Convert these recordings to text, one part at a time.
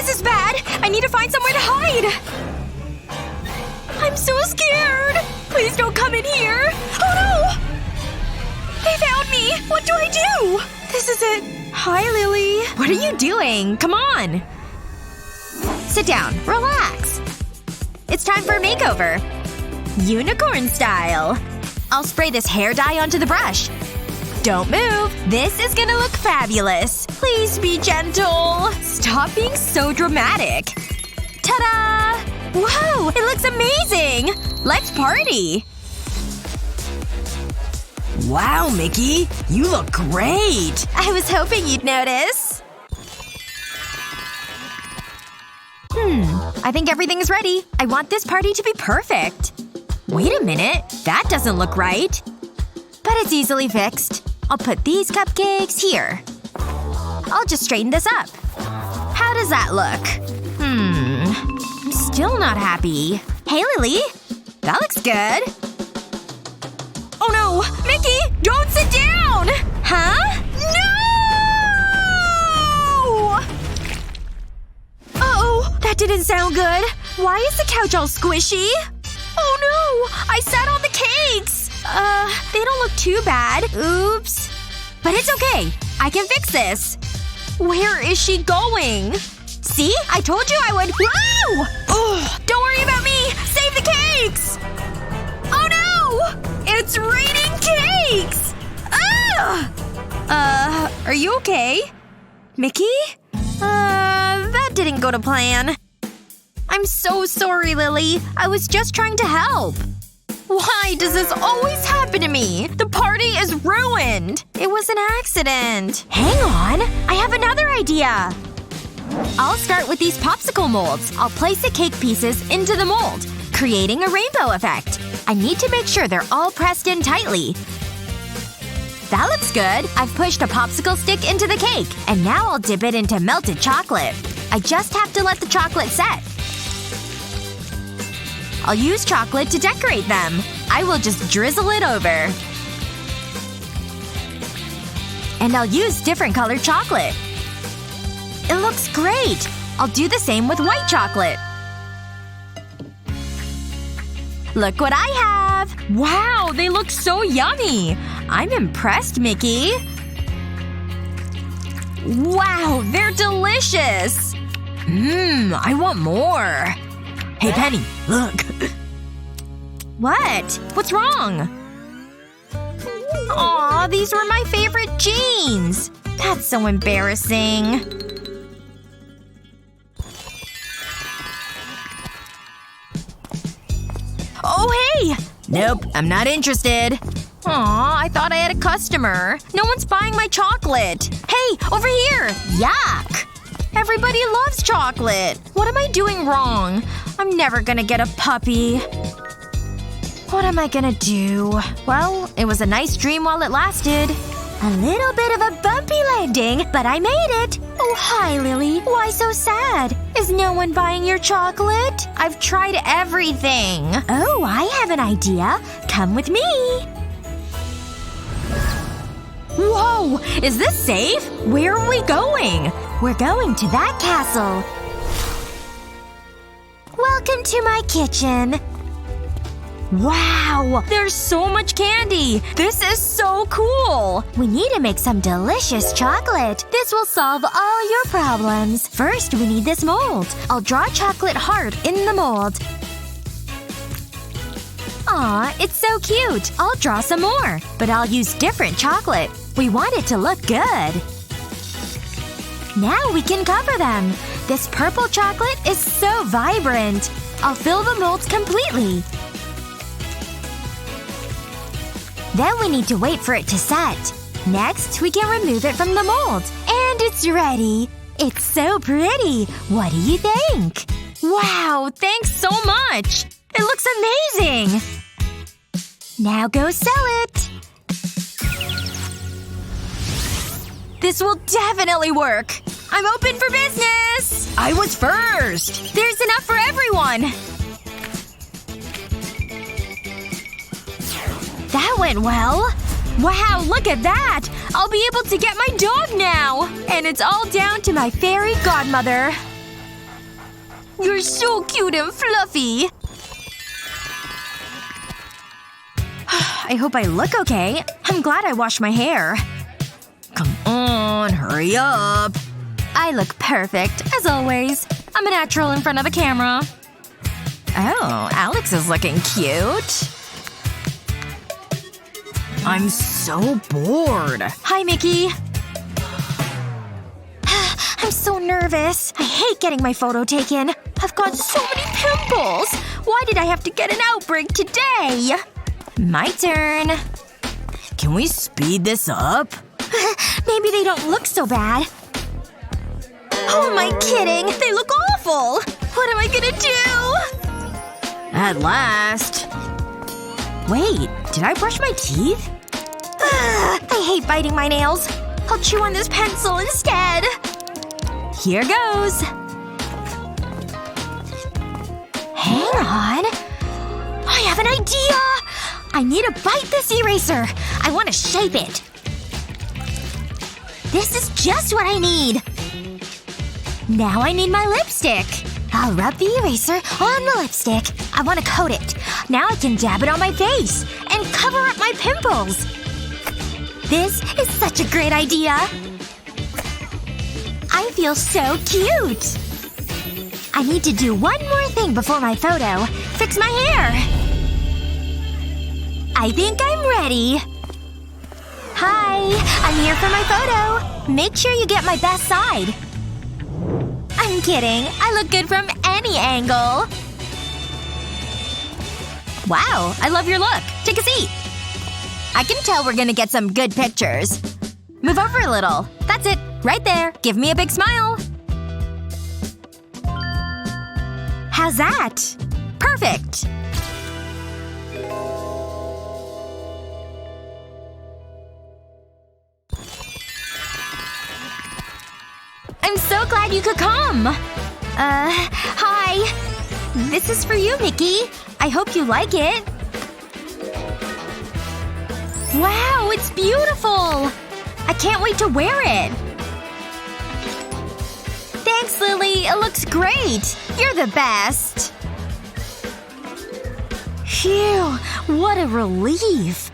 This is bad! I need to find somewhere to hide! I'm so scared! Please don't come in here! Oh no! They found me! What do I do? This is it. Hi, Lily. What are you doing? Come on! Sit down. Relax. It's time for a makeover. Unicorn style. I'll spray this hair dye onto the brush. Don't move. This is gonna look fabulous. Please be gentle. Stop being so dramatic. Ta-da! Whoa! It looks amazing! Let's party! Wow, Mickey. You look great! I was hoping you'd notice. I think everything is ready. I want this party to be perfect. Wait a minute. That doesn't look right. But it's easily fixed. I'll put these cupcakes here. I'll just straighten this up. How does that look? I'm still not happy. Hey, Lily. That looks good. Oh no! Mickey! Don't sit down! Huh? No! Uh-oh. That didn't sound good. Why is the couch all squishy? Oh no! I sat on the cakes! They don't look too bad. Oops. But it's okay. I can fix this. Where is she going? See? I told you I would. Whoa! Ugh, don't worry about me! Save the cakes! Oh no! It's raining cakes! Ugh! Are you okay? Mickey? That didn't go to plan. I'm so sorry, Lily. I was just trying to help. Why does this always happen to me? The party is ruined! It was an accident. Hang on. I have another idea. I'll start with these popsicle molds. I'll place the cake pieces into the mold, creating a rainbow effect. I need to make sure they're all pressed in tightly. That looks good. I've pushed a popsicle stick into the cake. And now I'll dip it into melted chocolate. I just have to let the chocolate set. I'll use chocolate to decorate them. I will just drizzle it over. And I'll use different colored chocolate. It looks great! I'll do the same with white chocolate. Look what I have! Wow, they look so yummy! I'm impressed, Mickey. Wow, they're delicious! I want more. Hey, Penny, look. What? What's wrong? Aw, these were my favorite jeans. That's so embarrassing. Oh, hey! Nope, I'm not interested. Aw, I thought I had a customer. No one's buying my chocolate. Hey, over here! Yuck! Everybody loves chocolate. What am I doing wrong? I'm never gonna get a puppy. What am I gonna do? Well, it was a nice dream while it lasted. A little bit of a bumpy landing, but I made it! Oh, hi, Lily. Why so sad? Is no one buying your chocolate? I've tried everything. Oh, I have an idea. Come with me. Whoa! Is this safe? Where are we going? We're going to that castle. Welcome to my kitchen. Wow! There's so much candy! This is so cool! We need to make some delicious chocolate. This will solve all your problems. First, we need this mold. I'll draw a chocolate heart in the mold. Aw, it's so cute. I'll draw some more. But I'll use different chocolate. We want it to look good. Now we can cover them. This purple chocolate is so vibrant. I'll fill the molds completely. Then we need to wait for it to set. Next, we can remove it from the mold. And it's ready. It's so pretty. What do you think? Wow, thanks so much! It looks amazing! Now go sell it! This will definitely work! I'm open for business! I was first! There's enough for everyone! That went well. Wow, look at that! I'll be able to get my dog now! And it's all down to my fairy godmother. You're so cute and fluffy. I hope I look okay. I'm glad I washed my hair. Come on, hurry up. I look perfect, as always. I'm a natural in front of the camera. Oh, Alex is looking cute. I'm so bored. Hi, Mickey. I'm so nervous. I hate getting my photo taken. I've got so many pimples. Why did I have to get an outbreak today? My turn. Can we speed this up? Maybe they don't look so bad. Oh, am I kidding? They look awful! What am I gonna do? At last. Wait, did I brush my teeth? I hate biting my nails. I'll chew on this pencil instead. Here goes. Hang on. I have an idea! I need to bite this eraser. I want to shape it. This is just what I need. Now I need my lipstick. I'll rub the eraser on the lipstick. I want to coat it. Now I can dab it on my face and cover up my pimples. This is such a great idea. I feel so cute. I need to do one more thing before my photo. Fix my hair. I think I'm ready. Hi, I'm here for my photo. Make sure you get my best side. I'm kidding. I look good from any angle. Wow, I love your look. Take a seat. I can tell we're gonna get some good pictures. Move over a little. That's it. Right there. Give me a big smile. How's that? Perfect. I'm so glad you could come. Hi. This is for you, Mickey. I hope you like it. Wow, it's beautiful! I can't wait to wear it. Thanks, Lily. It looks great. You're the best. Phew. What a relief.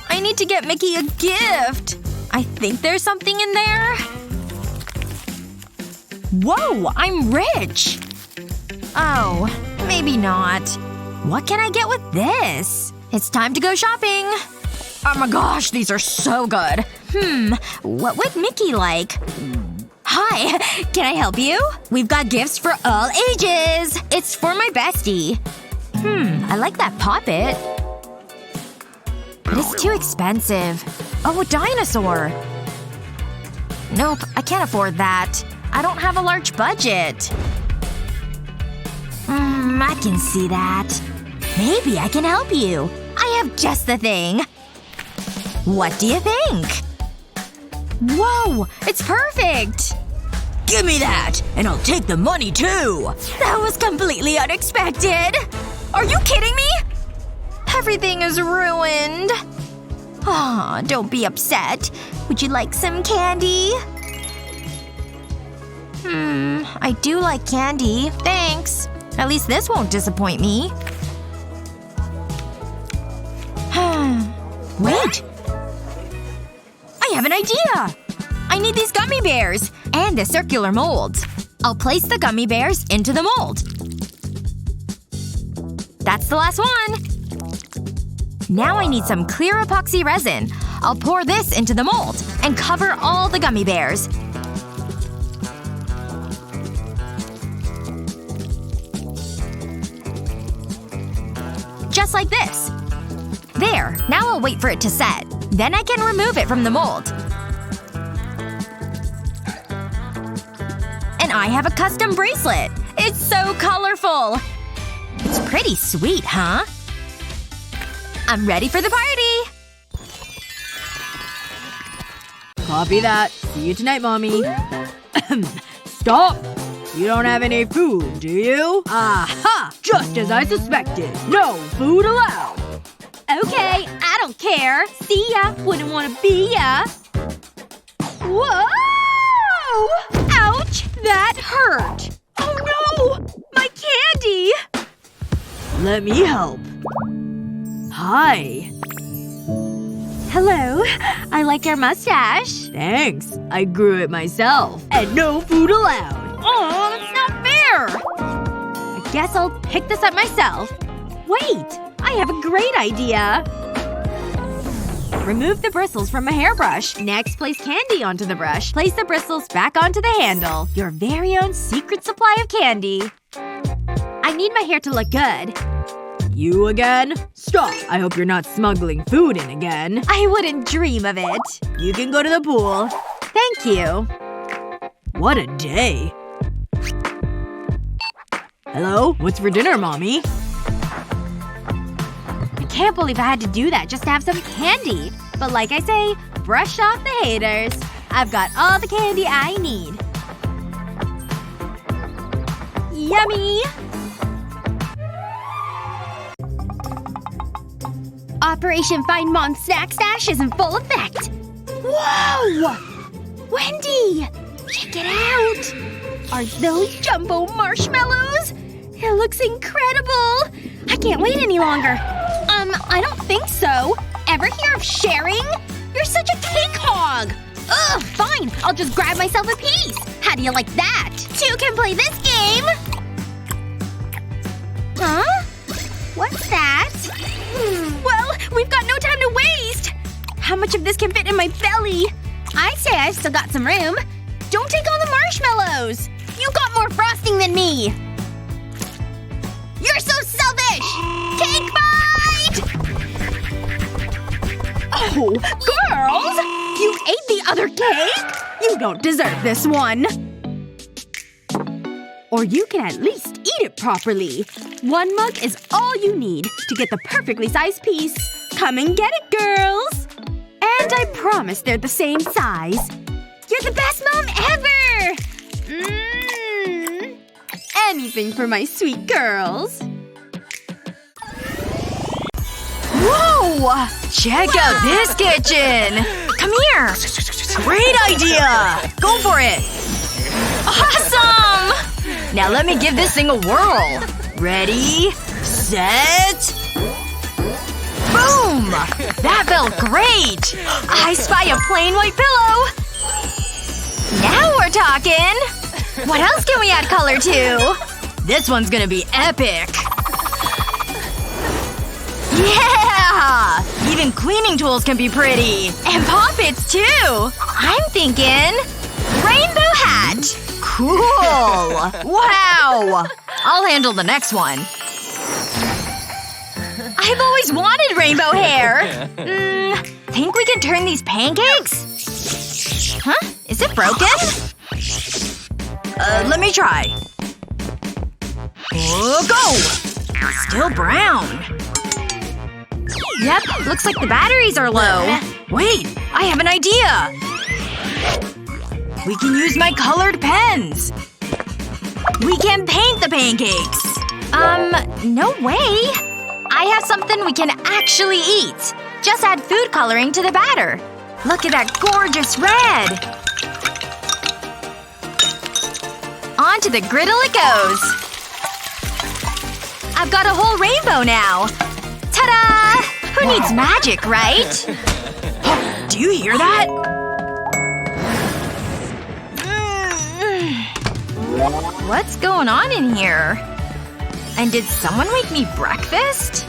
I need to get Mickey a gift. I think there's something in there. Whoa! I'm rich! Oh. Maybe not. What can I get with this? It's time to go shopping. Oh my gosh, these are so good. What would Mickey like? Hi, can I help you? We've got gifts for all ages. It's for my bestie. I like that poppet. But it's too expensive. Oh, a dinosaur. Nope, I can't afford that. I don't have a large budget. I can see that. Maybe I can help you. I have just the thing. What do you think? Whoa! It's perfect! Give me that! And I'll take the money, too! That was completely unexpected! Are you kidding me? Everything is ruined. Aw, don't be upset. Would you like some candy? I do like candy. Thanks. At least this won't disappoint me. Wait! I have an idea! I need these gummy bears! And a circular mold. I'll place the gummy bears into the mold. That's the last one! Now I need some clear epoxy resin. I'll pour this into the mold and cover all the gummy bears. Just like this. There. Now I'll wait for it to set. Then I can remove it from the mold. And I have a custom bracelet. It's so colorful. It's pretty sweet, huh? I'm ready for the party! Copy that. See you tonight, Mommy. Stop! You don't have any food, do you? Aha! Just as I suspected. No food allowed. Okay, I don't care. See ya. Wouldn't wanna be ya. Whoa! Ouch! That hurt. Oh Let me help. Hi. Hello. I like your mustache. Thanks. I grew it myself. And no food allowed. Oh, that's not fair! I guess I'll pick this up myself. Wait! I have a great idea! Remove the bristles from a hairbrush. Next, place candy onto the brush. Place the bristles back onto the handle. Your very own secret supply of candy. I need my hair to look good. You again? Stop. I hope you're not smuggling food in again. I wouldn't dream of it. You can go to the pool. Thank you. What a day. Hello? What's for dinner, Mommy? I can't believe I had to do that just to have some candy. But like I say, brush off the haters. I've got all the candy I need. Yummy! Operation Find Mom's Snack Stash is in full effect. Whoa! Wendy! Check it out! Are those jumbo marshmallows? It looks incredible! I can't wait any longer. I don't think so. Ever hear of sharing? You're such a cake hog! Ugh, fine. I'll just grab myself a piece. How do you like that? Two can play this game! Huh? What's that? Well, we've got no time to waste! How much of this can fit in my belly? I'd say I've still got some room. Don't take all the marshmallows! You got more frosting than me! You're so selfish! Cake bite! Oh, girls! You ate the other cake? You don't deserve this one. Or you can at least eat it properly. One mug is all you need to get the perfectly sized piece. Come and get it, girls! And I promise they're the same size. You're the best mom ever! Anything for my sweet girls. Whoa! Check out this kitchen! Come here! Great idea! Go for it! Awesome! Now let me give this thing a whirl. Ready? Set… Boom! That felt great! I spy a plain white pillow! Now we're talking! What else can we add color to? This one's gonna be epic! Yeah! Even cleaning tools can be pretty! And poppets, too! I'm thinking… rainbow hat! Cool! Wow! I'll handle the next one. I've always wanted rainbow hair! Think we can turn these pancakes? Huh? Is it broken? Let me try. Go! Still brown. Yep, looks like the batteries are low. Wait! I have an idea! We can use my colored pens! We can paint the pancakes! No way. I have something we can actually eat. Just add food coloring to the batter. Look at that gorgeous red! Onto the griddle it goes. I've got a whole rainbow now. Ta-da! Who needs magic, right? Do you hear that? What's going on in here? And did someone make me breakfast?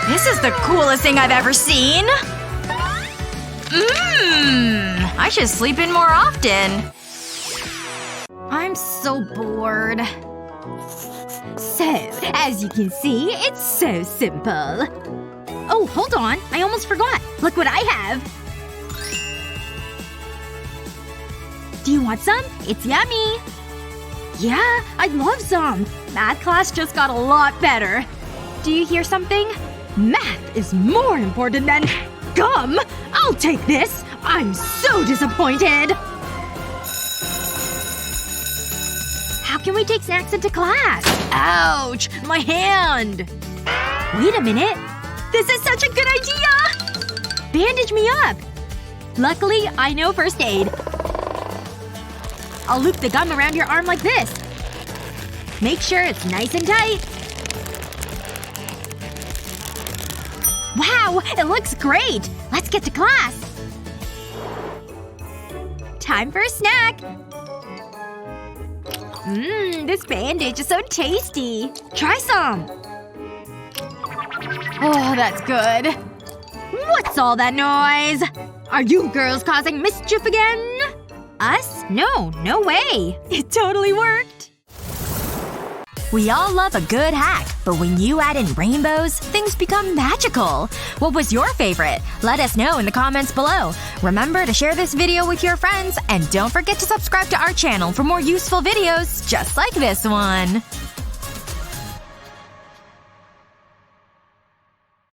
This is the coolest thing I've ever seen! I should sleep in more often. I'm so bored. So, as you can see, it's so simple. Oh, hold on. I almost forgot. Look what I have. Do you want some? It's yummy. Yeah, I'd love some. Math class just got a lot better. Do you hear something? Math is more important than… gum! I'll take this! I'm so disappointed! How can we take snacks into class? Ouch! My hand! Wait a minute. This is such a good idea! Bandage me up! Luckily, I know first aid. I'll loop the gum around your arm like this. Make sure it's nice and tight. Wow, it looks great! Let's get to class! Time for a snack! This bandage is so tasty. Try some! Oh, that's good. What's all that noise? Are you girls causing mischief again? Us? No, no way. It totally worked. We all love a good hack, but when you add in rainbows, things become magical. What was your favorite? Let us know in the comments below. Remember to share this video with your friends, and don't forget to subscribe to our channel for more useful videos just like this one.